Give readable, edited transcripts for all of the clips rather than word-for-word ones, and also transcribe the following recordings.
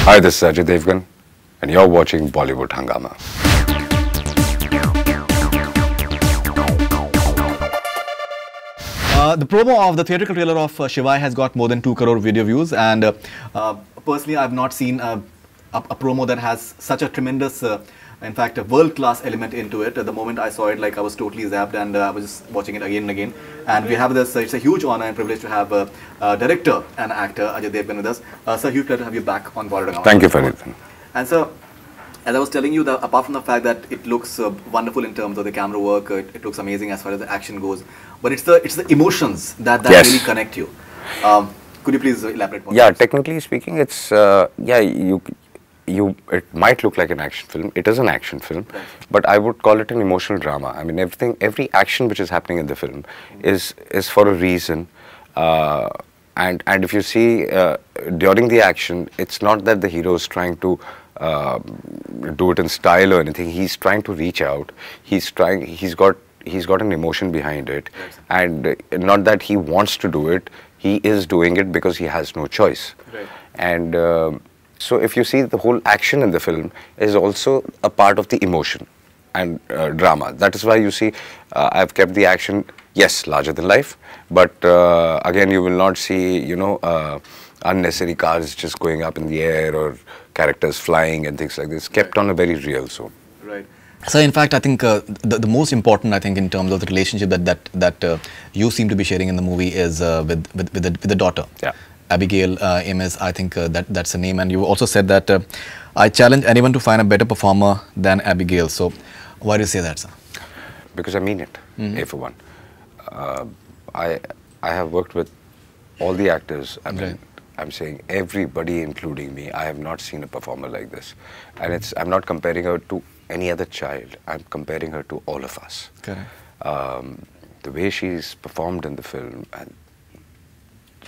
Hi, this is Ajay Devgn, and you're watching Bollywood Hungama. The promo of the theatrical trailer of Shivaay has got more than 2 crore video views, and personally, I've not seen a promo that has such a tremendous, in fact, a world-class element into it. The moment I saw it, like I was totally zapped, and I was just watching it again and again. And we have this. It's a huge honor and privilege to have director and actor Ajay Devgn with us. Sir, huge pleasure to have you back on Bollywood Hungama. Thank you, Faridoon. And so, as I was telling you, apart from the fact that it looks wonderful in terms of the camera work, it looks amazing as far as the action goes, but it's the emotions that Yes. really connect you. Could you please elaborate more? Yeah, technically speaking, it's it might look like an action film. It is an action film, Right. but I would call it an emotional drama. I mean, every action which is happening in the film is for a reason. And if you see during the action, it's not that the hero is trying to do it in style or anything. He's trying to reach out. He's got an emotion behind it, and not that he wants to do it. He is doing it because he has no choice. Right. And so if you see, the whole action in the film is also a part of the emotion and drama. That is why you see I've kept the action, yes, larger than life, but again, you will not see, unnecessary cars just going up in the air or characters flying and things like this. Kept on a very real zone. Right. So, in fact, I think the most important, I think, in terms of the relationship that you seem to be sharing in the movie is with the daughter. Yeah. Abigail Eames, I think that's the name. And you also said that I challenge anyone to find a better performer than Abigail. So, why do you say that, sir? Because I mean it, A for one. I have worked with all the actors. I mean, Right. I'm saying everybody, including me. I have not seen a performer like this. And I'm not comparing her to any other child. I'm comparing her to all of us. Correct. The way she's performed in the film, and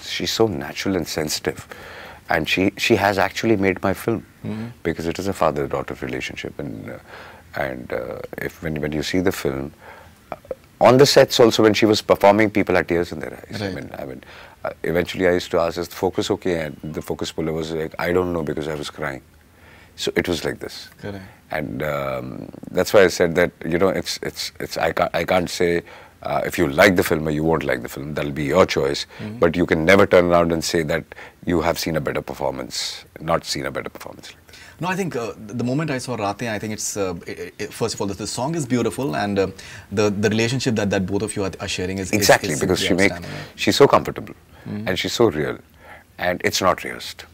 she's so natural and sensitive. And she has actually made my film, because it is a father-daughter relationship. And when you see the film, on the sets also, when she was performing, people had tears in their eyes. Right. I mean, eventually I used to ask, is the focus okay? And the focus puller was like, I don't know, because I was crying. So it was like this. Correct. And that's why I said that, I can't say if you like the film or you won't like the film. That'll be your choice. But you can never turn around and say that you have seen a better performance, not seen a better performance like this. No, I think the moment I saw Rate, I think it's, first of all, the song is beautiful, and the relationship that both of you are sharing is Exactly, is because she's so comfortable, and she's so real, and it's not rehearsed.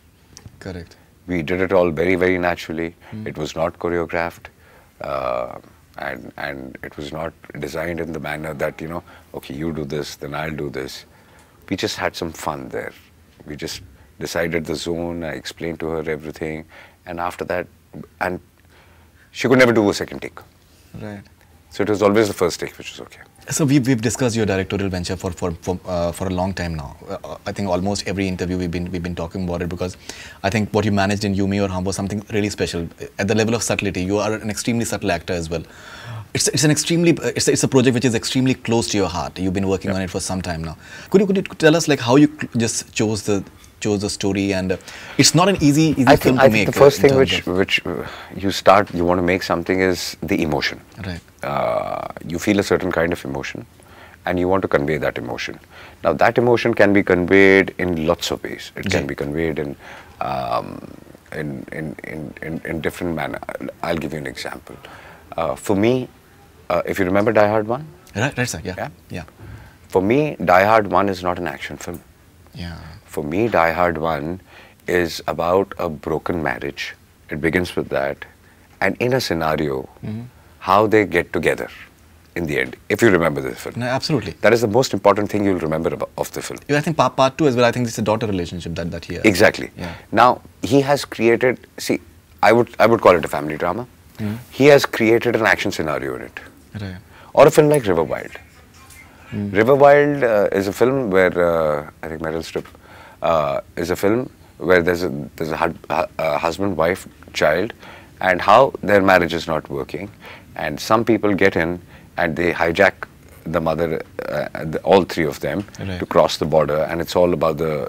Correct. We did it all very, very naturally. It was not choreographed, and it was not designed in the manner that, okay, you do this, then I'll do this. We just had some fun there. We just decided the zone, I explained to her everything, and after that, and she could never do a second take. Right. So it was always the first take, which was okay. So we've discussed your directorial venture for a long time now. I think almost every interview we've been talking about it, because I think what you managed in You, Me or Hum was something really special. At the level of subtlety, you are an extremely subtle actor as well. It's a project which is extremely close to your heart. You've been working on it for some time now. Could you tell us like how you just chose the story, and it's not an easy film to make. I think the first thing which you want to make something is the emotion. Right. You feel a certain kind of emotion, and you want to convey that emotion. Now that emotion can be conveyed in lots of ways. It can be conveyed in different manner. I'll give you an example. For me, if you remember Die Hard 1? Right, sir. Yeah. For me, Die Hard 1 is not an action film. Yeah. For me, Die Hard 1 is about a broken marriage. It begins with that. And in a scenario, how they get together in the end, if you remember the film. No, absolutely. That is the most important thing you'll remember of the film. I think part 2 as well, I think it's a daughter relationship that he has. Exactly. Yeah. Now, he has created, see, I would call it a family drama. He has created an action scenario in it. Right. Or a film like River Wild. River Wild is a film where, I think Meryl Streep, is a film where there's a husband, wife, child, and how their marriage is not working, and some people get in and they hijack the mother, all three of them, Right. to cross the border, and it's all about the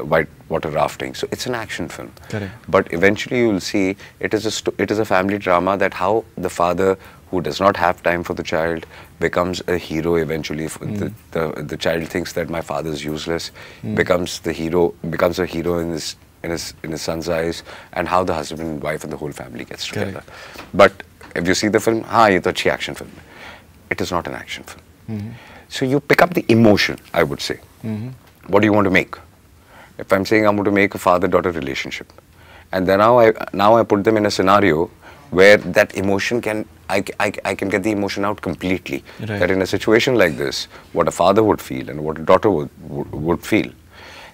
white water rafting. So it's an action film. Correct. But eventually you will see it is a family drama, that how the father who does not have time for the child becomes a hero eventually. The child thinks that my father is useless, becomes a hero in his son's eyes, and how the husband and wife and the whole family gets together. Correct. But if you see the film, ye to achhi action film hai. It is not an action film. So you pick up the emotion, I would say. What do you want to make? If I'm saying I'm going to make a father-daughter relationship, and then now I put them in a scenario where that emotion I can get the emotion out completely. Right. That in a situation like this, what a father would feel and what a daughter would feel.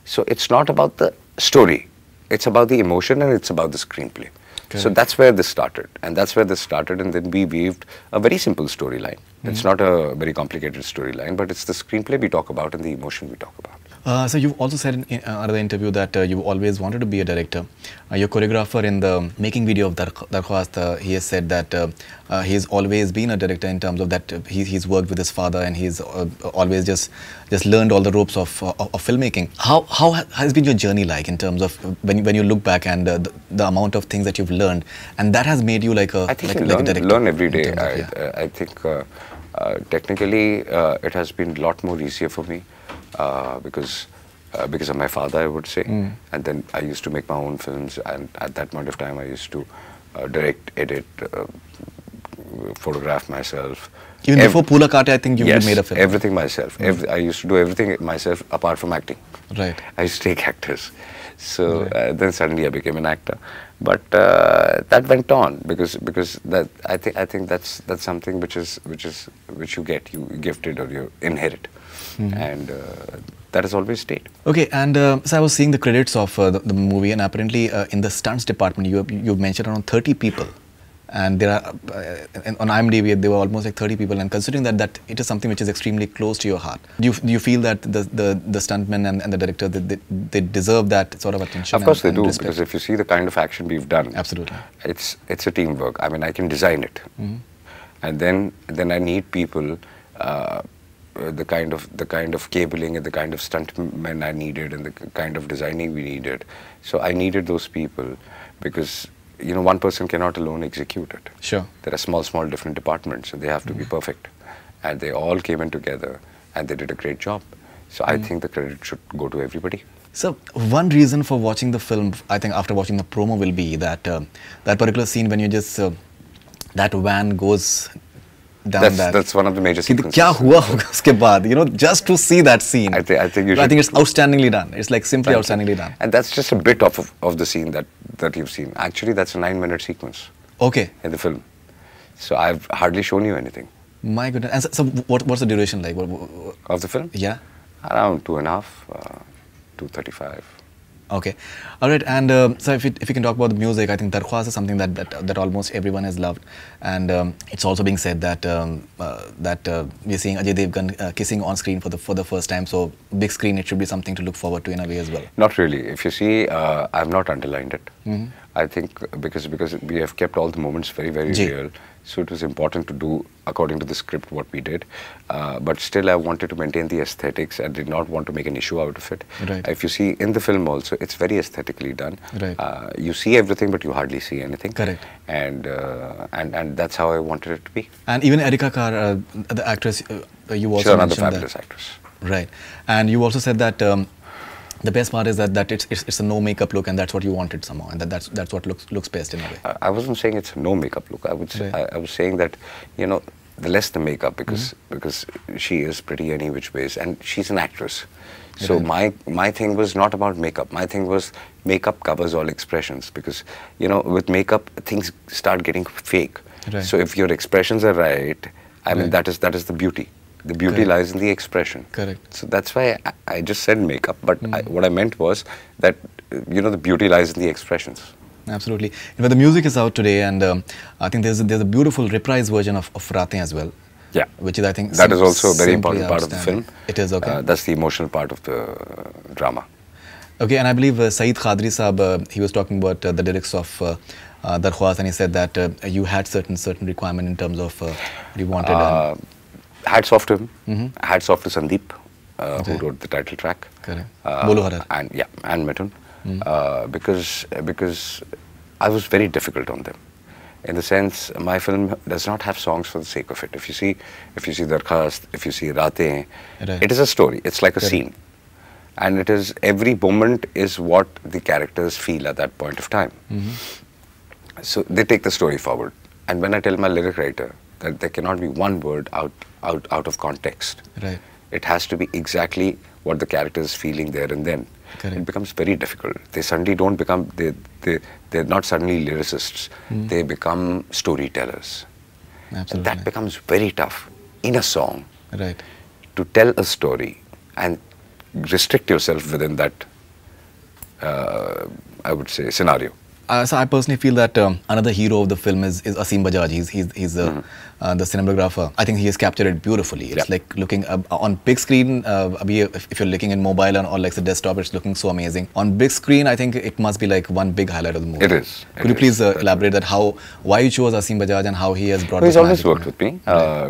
So it's not about the story. It's about the emotion, and it's about the screenplay. Correct. So that's where this started. And then we weaved a very simple storyline. It's not a very complicated storyline, but it's the screenplay we talk about and the emotion we talk about. So you've also said in another interview that you always wanted to be a director. Your choreographer in the making video of Darkhwast, he has said that he's always been a director in terms of that he's worked with his father, and he's always just learned all the ropes of filmmaking. How has been your journey like in terms of when you look back and the amount of things that you've learned, and that has made you like a director? Learn every day. Of, I think technically it has been a lot more easier for me. Because of my father, I would say. And then I used to make my own films, and at that point of time I used to direct, edit, photograph myself. Even before Pula Kate, I think you made a film. Everything myself. I used to do everything myself apart from acting. Right. I used to take actors. So then suddenly I became an actor. But that went on because that I think that's something which you get, you gifted or you inherit. And that has always stayed. Okay, and so I was seeing the credits of the movie, and apparently in the stunts department, you've mentioned around 30 people, and there are on IMDb there were almost like 30 people. And considering that it is something which is extremely close to your heart, do you feel that the stuntmen and the director they deserve that sort of attention? Of course they do, respect? because if you see the kind of action we've done, absolutely, it's a teamwork. I mean, I can design it, and then I need people. The kind of cabling and the kind of stuntmen I needed and the kind of designing we needed. So I needed those people because one person cannot alone execute it. Sure. There are small different departments, and they have to be perfect. And they all came in together and they did a great job. So I think the credit should go to everybody. So one reason for watching the film, I think after watching the promo, will be that that particular scene when you just that van goes down that's one of the major sequences. Kya hua hoga uske baad? Just to see that scene. I think it's outstandingly done. It's like simply outstandingly done. And that's just a bit of the scene that you've seen. Actually, that's a 9-minute sequence. Okay. In the film. So I've hardly shown you anything. My goodness. And so what's the duration like? Of the film? Yeah. Around 2.5, 2:35. Okay, all right. And so if you can talk about the music, I think Darkhwast is something that almost everyone has loved, and it's also being said that we're seeing Ajay Devgn kissing on screen for the first time. So big screen, it should be something to look forward to in a way as well. Not really. If you see, I've not underlined it. I think because we have kept all the moments very real. So it was important to do according to the script what we did. But still I wanted to maintain the aesthetics. I did not want to make an issue out of it. Right. If you see in the film also, it's very aesthetically done. Right. You see everything, but you hardly see anything. Correct. And that's how I wanted it to be. And even Erika Carr, the actress, you also She's another mentioned fabulous actress. Right. And you also said that the best part is that it's a no makeup look, and that's what you wanted somehow, and that's what looks best in a way. I wasn't saying it's a no makeup look. I would say, I was saying that the less the makeup, because she is pretty any which ways, and she's an actress. So my thing was not about makeup. My thing was makeup covers all expressions, because with makeup things start getting fake. Right. So if your expressions are right, I mean that is the beauty. The beauty lies in the expression. Correct. So that's why I just said makeup, but what I meant was that the beauty lies in the expressions. Absolutely. The music is out today, and I think there's a beautiful reprise version of Ratein as well. Yeah. Which is, I think, that is also a very important part of the film. It is, okay. That's the emotional part of the drama. Okay, and I believe Saeed Khadri Saab, he was talking about the lyrics of Darkhwast, and he said that you had certain requirement in terms of what you wanted. hats off to him. Hats off to Sandeep, who wrote the title track. Correct. Bolo Harar. And yeah, and Mithun, because I was very difficult on them. In the sense, my film does not have songs for the sake of it. If you see Darkhast, if you see Raatein, it is a story. It's like a scene, and it is every moment is what the characters feel at that point of time. So they take the story forward. And when I tell my lyric writer that there cannot be one word out of context, it has to be exactly what the character is feeling there and then. It becomes very difficult. They suddenly don't become, they're not suddenly lyricists. They become storytellers. Absolutely. And that becomes very tough in a song to tell a story and restrict yourself within that, I would say, scenario. So I personally feel that another hero of the film is Asim Bajaj. He's the cinematographer. I think he has captured it beautifully. It's like looking on big screen. If you're looking in mobile or like the desktop, it's looking so amazing. On big screen, I think it must be like one big highlight of the movie. It is. Could you please elaborate that why you chose Asim Bajaj and how he has brought? He's always worked with me.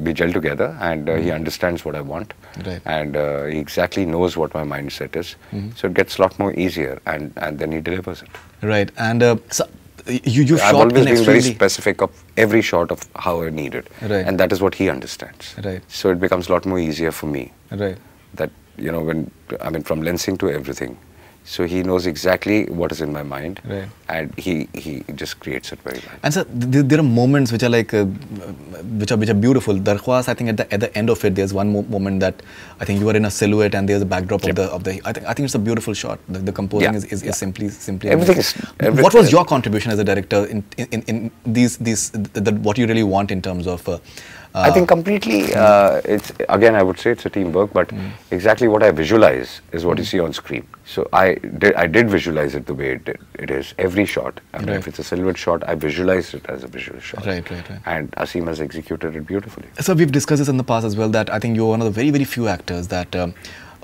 We gel together, and he understands what I want, and he exactly knows what my mindset is. So it gets a lot more easier, and then he delivers it. Right, and so you shot I've always been very extremely specific of every shot of how I need it, and that is what he understands. So it becomes a lot more easier for me. That when from lensing to everything, so he knows exactly what is in my mind, and he just creates it very well. And so there are moments which are like which are beautiful. Darkhwas, I think at the end of it, there's one moment that I think you are in a silhouette and there's a backdrop of the. I think it's a beautiful shot. The composing is simply everything is. What was your contribution as a director in these what you really want in terms of? I think completely, it's again I would say it's a teamwork, but exactly what I visualize is what you see on screen. So I did visualize it the way it is, every shot. I mean, if it's a silhouette shot, I visualized it as a visual shot. And Asim has executed it beautifully. So we've discussed this in the past as well, that I think you're one of the very, very few actors that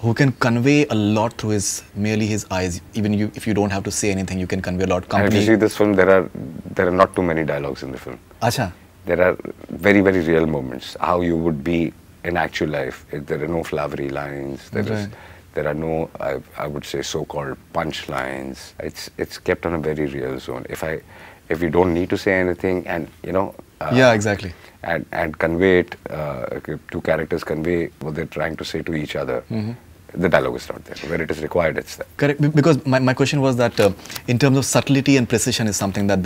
who can convey a lot through merely his eyes. Even if you don't have to say anything, you can convey a lot. And if you see this film, there are not too many dialogues in the film. Acha. There are very, very real moments, how you would be in actual life. There are no flowery lines. There are no, I would say, so-called punch lines. It's kept on a very real zone. If you don't need to say anything, and yeah, exactly, and convey it, two characters convey what they're trying to say to each other. The dialogue is not there. Where it is required, it's there. Correct. Because my question was that in terms of subtlety and precision is something that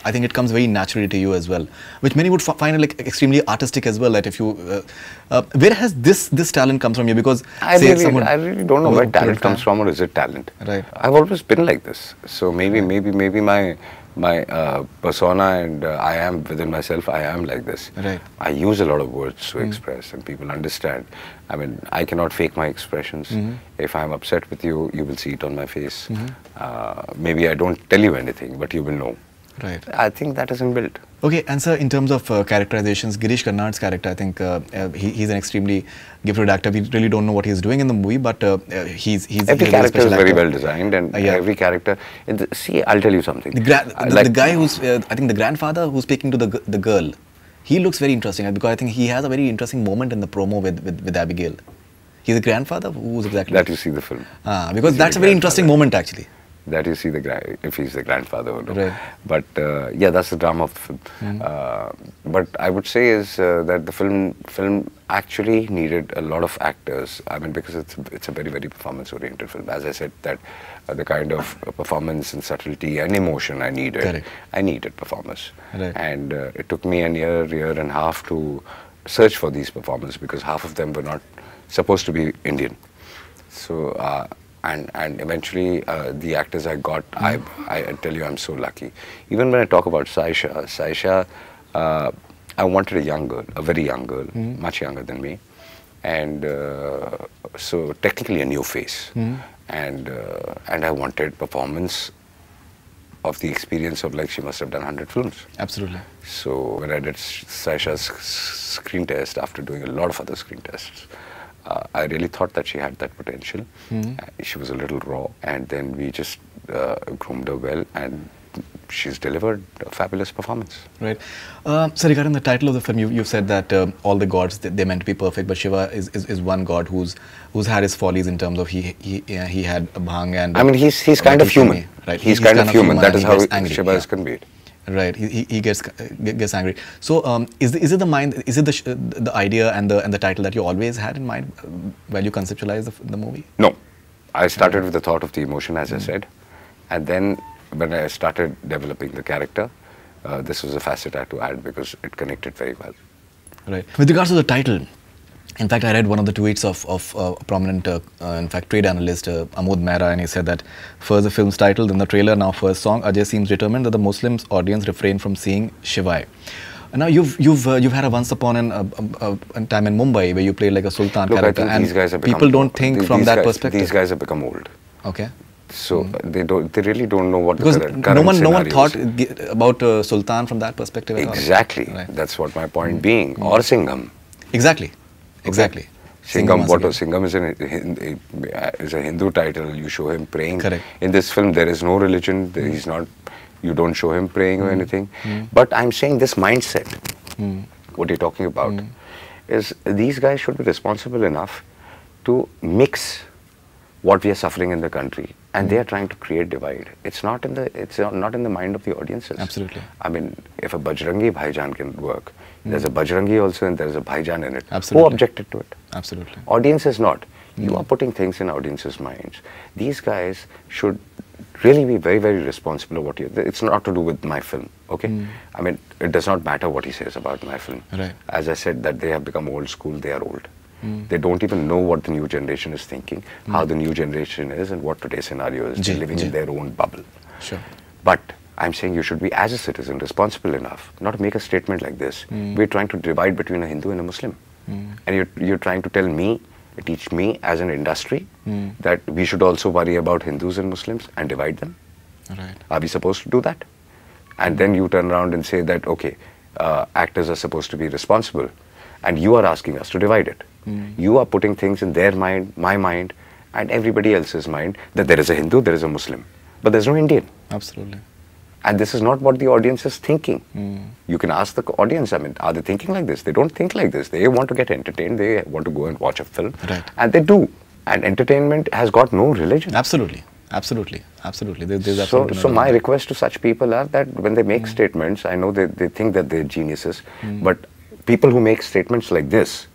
I think it comes very naturally to you as well, which many would find like extremely artistic as well. That if you, where has this talent comes from you? Because I really don't know where talent comes from, or is it talent? I've always been like this. So maybe my persona and I am within myself, I am like this. I use a lot of words to express, and people understand. I mean, I cannot fake my expressions. If I'm upset with you, you will see it on my face. Maybe I don't tell you anything, but you will know. I think that is inbuilt. Okay, and sir, in terms of characterizations, Girish Karnad's character, I think he's an extremely gifted actor. We really don't know what he's doing in the movie, but he's every character is very well designed, and every character. See, I'll tell you something. The guy who's, I think the grandfather who's speaking to the girl, he looks very interesting because I think he has a very interesting moment in the promo with Abigail. He's a grandfather. Who's exactly that? You see the film. Because that's a very interesting moment actually. That you see if he's the grandfather or no. But yeah, that's the drama of the film. But I would say is that the film actually needed a lot of actors. I mean, because it's a very, very performance-oriented film. As I said, that the kind of performance and subtlety and emotion I needed, I needed performers. And it took me a year and a half to search for these performers, because half of them were not supposed to be Indian. So. And eventually, the actors I got, I tell you, I'm so lucky. Even when I talk about Saisha, I wanted a young girl, a very young girl, much younger than me. And so technically a new face. And I wanted performance of the experience of like she must have done 100 films. Absolutely. So when I did Saisha's screen test, after doing a lot of other screen tests, I really thought that she had that potential. She was a little raw, and then we just groomed her well, and she's delivered a fabulous performance. Right. So regarding the title of the film, you've said that all the gods, they're meant to be perfect, but Shiva is one god who's had his follies in terms of he had a bhang and... I mean, he's kind of human. Right. He's kind of human. That is how angry, Shiva is conveyed. Right. He gets angry. So is it the mind? Is it the idea and the title that you always had in mind while you conceptualized the movie? No. I started with the thought of the emotion, as I said, and then when I started developing the character, this was a facet I had to add because it connected very well. Right. With regards to the title, in fact, I read one of the tweets of a prominent, in fact, trade analyst, Amod Mehra, and he said that first the film's title, then the trailer, now first song, Ajay seems determined that the Muslim audience refrain from seeing Shivaay. Now you've had a once upon a time in Mumbai where you played like a sultan character, I think and these guys have people don't think from that perspective. These guys have become old. Okay. So they really don't know what because the current no one thought is. about sultan from that perspective at all. Exactly. Right. That's what my point being. Or Singham. Exactly. Exactly. Singham, Singham is a Hindu title. You show him praying. Correct. In this film, there is no religion. He's not. You don't show him praying or anything. But I'm saying this mindset, what you're talking about, is these guys should be responsible enough to mix what we are suffering in the country, and they are trying to create divide. It's not in the mind of the audiences. Absolutely. I mean, if a Bajrangi Bhaijan can work, there's a Bajrangi also and there's a Bhaijan in it. Absolutely. Who objected to it? Absolutely. Audience is not. You are putting things in audiences' minds. These guys should really be very, very responsible of what you... It's not to do with my film, okay? I mean, it does not matter what he says about my film. Right. As I said, that they have become old school, they are old. They don't even know what the new generation is thinking, how the new generation is, and what today's scenario is. They're living in their own bubble. Sure. But I'm saying you should be, as a citizen, responsible enough not to make a statement like this. We're trying to divide between a Hindu and a Muslim. And you're trying to tell me, teach me as an industry, that we should also worry about Hindus and Muslims and divide them. Right. Are we supposed to do that? And then you turn around and say that, okay, actors are supposed to be responsible, and you are asking us to divide it. You are putting things in their mind, my mind, and everybody else's mind, that there is a Hindu, there is a Muslim, but there's no Indian. Absolutely. And this is not what the audience is thinking. You can ask the audience, I mean, are they thinking like this? They don't think like this. They want to get entertained. They want to go and watch a film. Right. And they do. And entertainment has got no religion. Absolutely. Absolutely. Absolutely. There's So absolutely no my doubt. request to such people are that when they make statements, I know they think that they're geniuses, but people who make statements like this,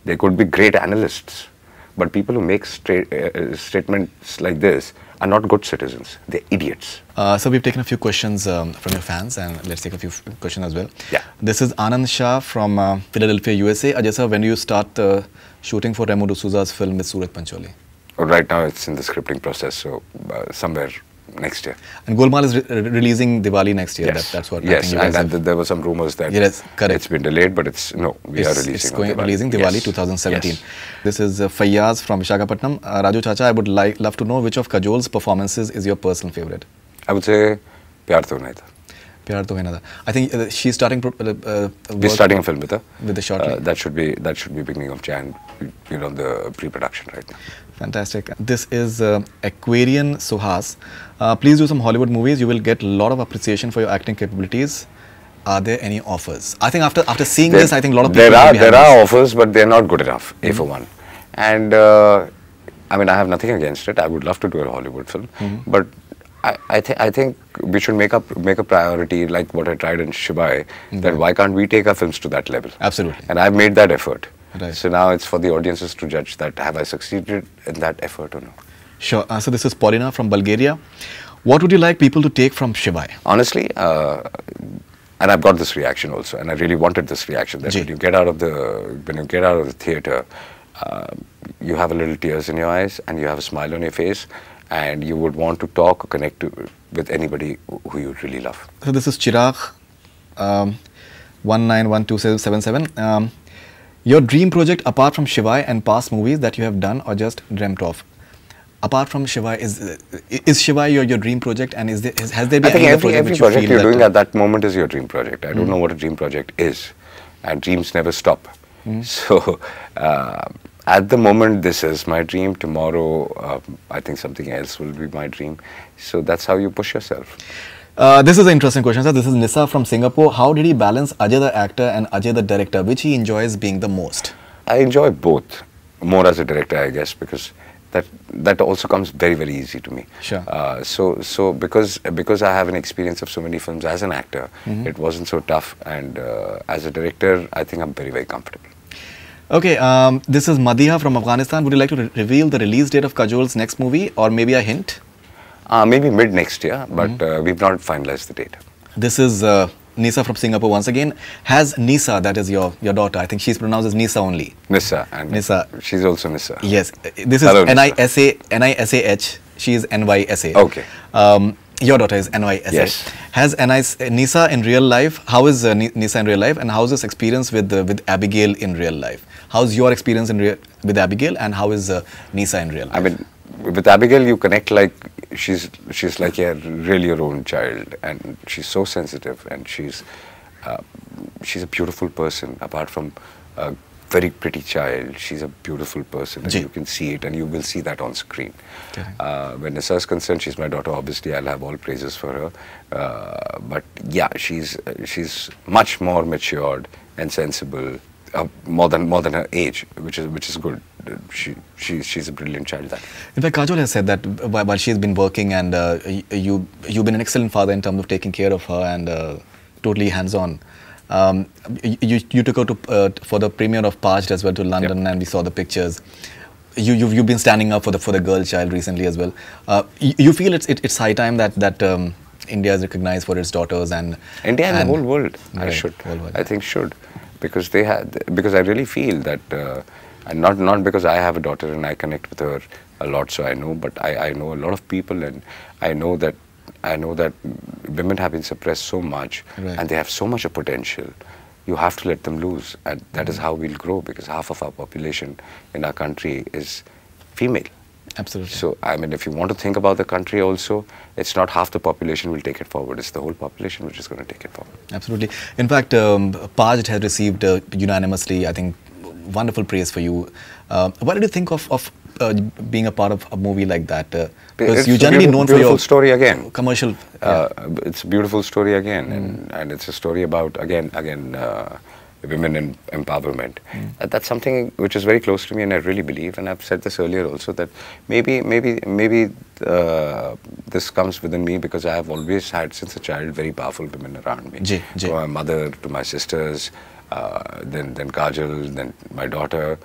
they could be great analysts. But people who make statements like this are not good citizens. They're idiots. So we've taken a few questions from your fans, and let's take a few questions as well. Yeah. This is Anand Shah from Philadelphia, USA. Ajay sir, when do you start shooting for Remo D'Souza's film with Suraj Pancholi? Right now it's in the scripting process, so somewhere next year. And Golmaal is releasing Diwali next year. Yes. That's what I yes, think you guys and there were some rumors that correct. it's been delayed, but we are releasing It's on releasing Diwali yes. 2017. Yes. This is Fayyaz from Visakhapatnam. Raju Chacha, I would love to know which of Kajol's performances is your personal favorite. I would say Pyar To Nahi Tha. Pyar To Hai Na Tha. I think she's starting. We're starting a film with her. With the shortly. That should be beginning of Jan. We're on the pre-production right now. Fantastic. This is Aquarian Suhas. Please do some Hollywood movies. You will get a lot of appreciation for your acting capabilities. Are there any offers? I think after seeing this, I think a lot of people there are offers, but they're not good enough. A for one, and I mean I have nothing against it. I would love to do a Hollywood film, but I think we should make a priority, like what I tried in Shivaay, that why can't we take our films to that level? Absolutely. And I've made that effort. Right. So now it's for the audiences to judge that have I succeeded in that effort or no. Sure. So this is Paulina from Bulgaria. What would you like people to take from Shivaay? Honestly, and I've got this reaction also, and I really wanted this reaction that when you get out of the theater, you have a little tears in your eyes and you have a smile on your face, and you would want to talk or connect with anybody who you really love. So this is Chirag, 191277. Your dream project apart from Shivaay and past movies that you have done or just dreamt of? Apart from Shivaay, is Shivaay your dream project, and has there been any other every project you're doing at that moment is your dream project. I don't know what a dream project is, and dreams never stop. So at the moment this is my dream. Tomorrow I think something else will be my dream. So that's how you push yourself. This is an interesting question, sir. This is Nissa from Singapore. How did he balance Ajay the actor and Ajay the director? Which he enjoys being the most? I enjoy both, more as a director, I guess, because that also comes very, very easy to me. Sure. So because I have an experience of so many films as an actor, it wasn't so tough, and as a director, I think I'm very, very comfortable. Okay, this is Madiha from Afghanistan. Would you like to reveal the release date of Kajol's next movie, or maybe a hint? Maybe mid next year, but we've not finalized the date. This is Nisa from Singapore once again. Has Nisa, that is your daughter, I think she's pronounced as Nisa only. Nissa. And Nisa. She's also Nissa. Yes. This is N-I-S-A-H. She is N-Y-S-A. Okay. Your daughter is N-Y-S-A. Yes. Has Nisa in real life, how is Nisa in real life, and how is this experience with Abigail in real life? How's your experience with Abigail, and how is Nisa in real life? I mean, with Abigail, you connect like she's like really your own child, and she's so sensitive, and she's a beautiful person. Apart from a very pretty child, she's a beautiful person, and you can see it, and you will see that on screen. When Nissa is concerned, she's my daughter. Obviously, I'll have all praises for her. But yeah, she's much more matured and sensible. More than her age, which is good. She's a brilliant child. In fact, Kajol has said that while she's been working, and you've been an excellent father in terms of taking care of her and totally hands-on. You took her for the premiere of Parched as well to London, and we saw the pictures. You've been standing up for the girl child recently as well. You feel it's high time that India is recognized for its daughters and India and the whole world. Right, I think should. Because I really feel that, and not because I have a daughter and I connect with her a lot, so I know, but I know a lot of people, and I know that women have been suppressed so much, and they have so much of potential. You have to let them loose, and that is how we'll grow, because half of our population in our country is female. Absolutely. So, I mean, if you want to think about the country also, it's not half the population will take it forward, it's the whole population which is going to take it forward. Absolutely. In fact, Parched has received unanimously, I think, wonderful praise for you. What did you think of being a part of a movie like that? Because you're generally known for your story again. Commercial. It's a beautiful story again, and it's a story about, again, women empowerment. That's something which is very close to me, and I really believe, and I've said this earlier also, that maybe this comes within me because I have always had, since a child, very powerful women around me. To my mother, to my sisters, then Kajol, then my daughter.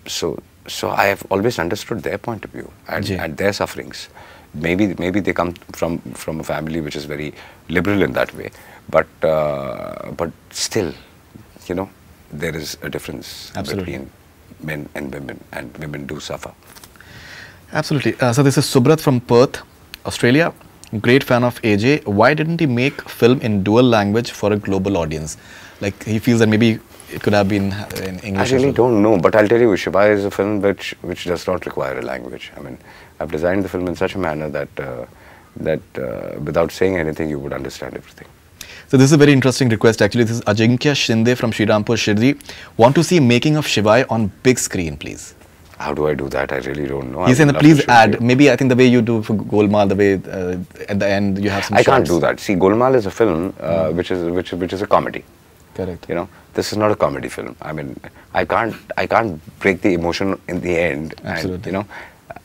So I have always understood their point of view and their sufferings. Maybe they come from a family which is very liberal in that way, but still, you know, there is a difference between men and women do suffer. Absolutely. So this is Subrat from Perth, Australia. Great fan of AJ. Why didn't he make film in dual language for a global audience? Like, he feels that maybe it could have been in English. I really don't know, but I'll tell you, Shivaay is a film which does not require a language. I mean, I've designed the film in such a manner that without saying anything, you would understand everything. So this is a very interesting request actually. This is Ajinkya Shinde from Shridampur, Shirdi. Want to see making of Shivaay on big screen, please. How do I do that? I really don't know. He's saying please add, maybe I think the way you do for Golmaal, the way at the end you have some I can't do that. See, Golmaal is a film which is a comedy. Correct. You know, this is not a comedy film. I mean, I can't break the emotion in the end. Absolutely. And, you know,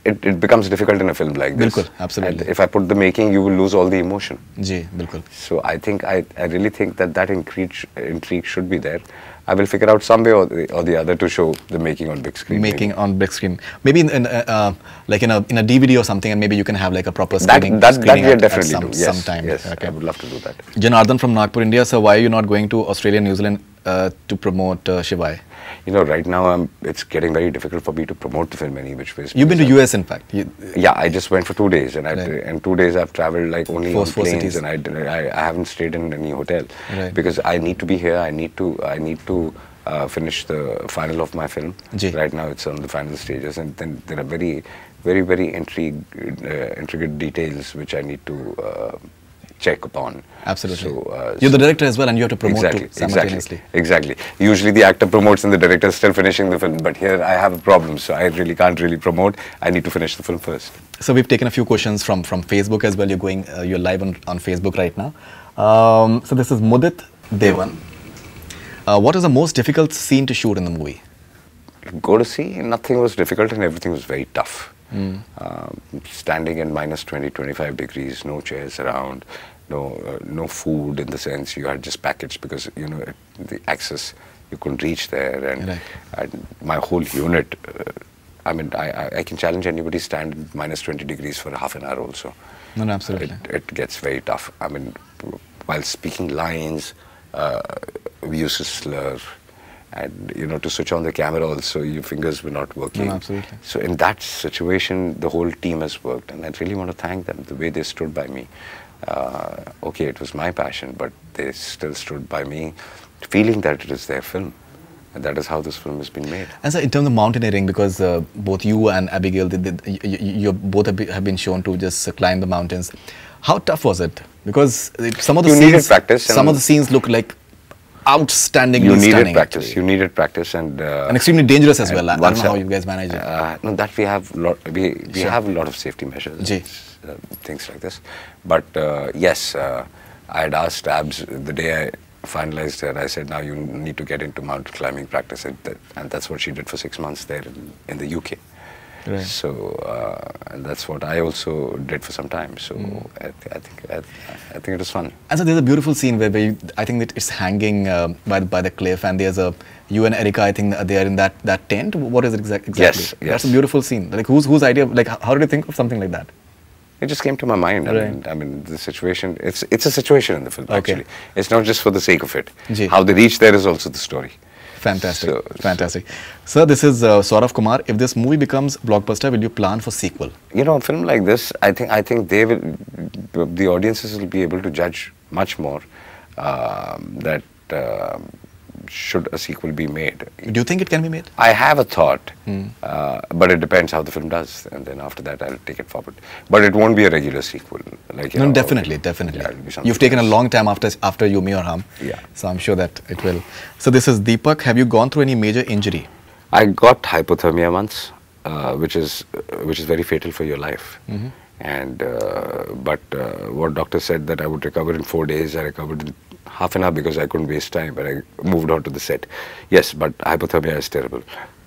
it becomes difficult in a film like this. Bilkul, absolutely. And if I put the making, you will lose all the emotion. Ji, bilkul. So I think I really think that intrigue should be there. I will figure out some way or the other to show the making on big screen. Making on big screen. Maybe like in a DVD or something, and maybe you can have like a proper screening. That we definitely do. Yes, sometime. Yes, okay. I would love to do that. Janardhan from Nagpur, India. So why are you not going to Australia and New Zealand to promote Shivaay? You know, right now it's getting very difficult for me to promote the film any which ways. You've been to US, in fact. Yeah, I just went for 2 days, and in 2 days I've traveled like only on planes, cities. and I haven't stayed in any hotel because I need to be here. I need to finish the final of my film. Right now it's on the final stages, and then there are very, very, very intricate details which I need to check upon. Absolutely. So, you're the director as well, and you have to promote exactly, too simultaneously. Exactly. Usually the actor promotes and the director is still finishing the film, but here I have a problem, so I really can't really promote. I need to finish the film first. So we've taken a few questions from Facebook as well. You're live on Facebook right now. So this is Mudit Devan. What is the most difficult scene to shoot in the movie? Go to see, nothing was difficult and everything was very tough. Standing in minus 20, 25 degrees, no chairs around, no food in the sense you had just packaged because, you know, the access, you couldn't reach there. And my whole unit, I mean, I can challenge anybody to stand in minus 20 degrees for half an hour also. No, absolutely. It gets very tough. I mean, while speaking lines, we used to slur. And, you know, to switch on the camera also, your fingers were not working. No, absolutely. So in that situation, the whole team has worked. And I really want to thank them, the way they stood by me. Okay, it was my passion, but they still stood by me, feeling that it is their film. And that is how this film has been made. And so in terms of mountaineering, because both you and Abigail, you both have been shown to just climb the mountains. How tough was it? Because some of the needed practice. Some of the scenes look like outstandingly stunning. You needed practice. Actually. You needed practice, and extremely dangerous as well. I don't know how you guys manage it. No, that we have we have a lot of safety measures, things like this. But yes, I had asked Abs the day I finalized her. I said, now you need to get into mountain climbing practice, and that's what she did for 6 months there in the UK. Right. So, and that's what I also did for some time. So, I think it was fun. And so there's a beautiful scene where I think that it's hanging by the cliff, and there's you and Erica. I think they are in that tent. What is it exactly? Yes. That's a beautiful scene. Like whose idea? Like how did you think of something like that? It just came to my mind. Right. I mean, the situation. It's a situation in the film. Okay. Actually, it's not just for the sake of it. Ji. How they reach there is also the story. Fantastic, fantastic. Sir, this is Saurav Kumar. If this movie becomes blockbuster, will you plan for sequel? You know, a film like this, I think they will, the audiences will be able to judge much more that should a sequel be made. Do you think it can be made? I have a thought, but it depends how the film does, and then after that I'll take it forward. But it won't be a regular sequel. Like, no, definitely. Yeah, you've taken a long time after You, Me or Hum. Yeah. So I'm sure that it will. So this is Deepak. Have you gone through any major injury? I got hypothermia once, which is very fatal for your life. And but what doctor said that I would recover in 4 days. I recovered in half an hour because I couldn't waste time, but I moved on to the set. Yes, but hypothermia is terrible.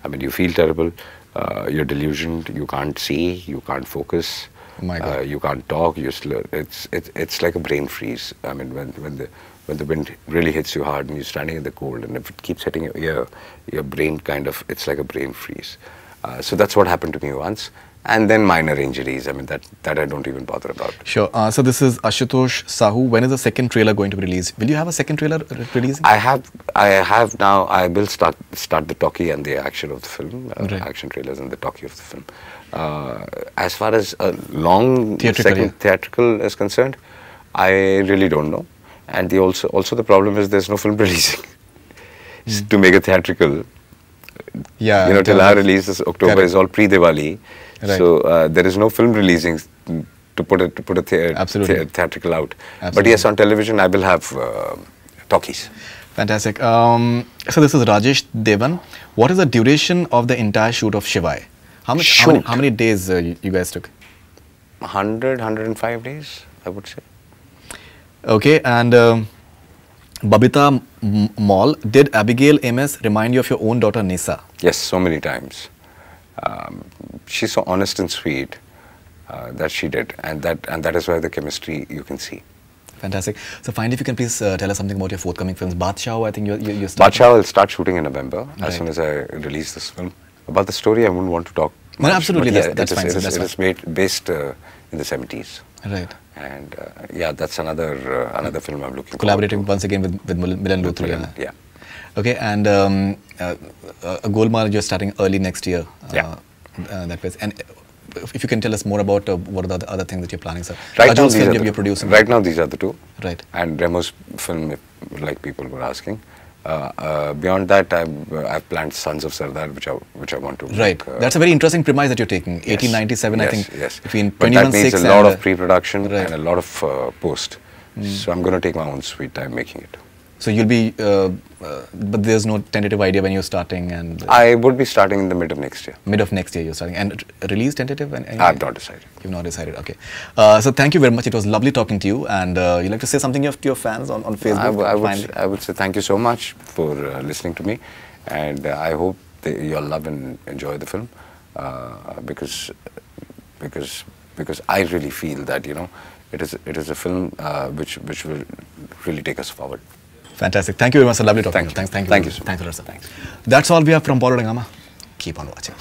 I mean, you feel terrible, you're delusioned, you can't see, you can't focus, oh my God. You can't talk, you slur. It's like a brain freeze. I mean, when the wind really hits you hard and you're standing in the cold, and if it keeps hitting your ear, your brain kind of, it's like a brain freeze. So that's what happened to me once. And then minor injuries, I mean, that I don't even bother about. Sure. So this is Ashutosh Sahu. When is the second trailer going to be released? Will you have a second trailer releasing? I have now. I will start the talkie and the action of the film, action trailers and the talkie of the film. As far as a long theatrical is concerned, I really don't know. And also the problem is there's no film releasing. To make a theatrical, yeah, you know, till our release this October is all pre-Diwali. Right. So there is no film releasing to put a theatrical out. Absolutely. But yes, on television I will have talkies. Fantastic. So this is Rajesh Devan. What is the duration of the entire shoot of Shivaay? How many days you guys took? 105 days, I would say. Okay, and Babita Mall, did Abigail Eames remind you of your own daughter Nisa? Yes, so many times. She's so honest and sweet that she did, and that is why the chemistry you can see. Fantastic. So finally, if you can please tell us something about your forthcoming films. Baadshaho, I think you're starting. Baadshaho will start shooting in November, as soon as I release this film. About the story, I wouldn't want to talk much. No, absolutely, yeah, that's fine. It is based in the 70s. Right. And yeah, that's another film I'm looking collaborating once again with Milan Luthra. Yeah. Okay, and Golmaal, you're starting early next year. Yeah. That way. And if you can tell us more about what are the other things that you're planning, sir. Right now, you're producing. Right now, these are the two. Right. And Remo's film, like people were asking. Beyond that, I've planned Sons of Sardaar, which I want to make. That's a very interesting premise that you're taking. 1897, I think. Yes. Between but 21 that needs a lot of pre-production and a lot of post. So I'm going to take my own sweet time making it. So you'll be, but there's no tentative idea when you're starting, and I would be starting in the mid of next year. Mid of next year you're starting, and release tentative? I've not decided. You've not decided, okay. So thank you very much. It was lovely talking to you, and you'd like to say something to your fans on Facebook? I would say thank you so much for listening to me, and I hope that you'll love and enjoy the film, because I really feel that, you know, it is a film which will really take us forward. Fantastic. Thank you very much. Lovely talking to you. Thank you. Thank you. So Thanks a lot, sir. Thanks. That's all we have from Bollywood Hungama. Keep on watching.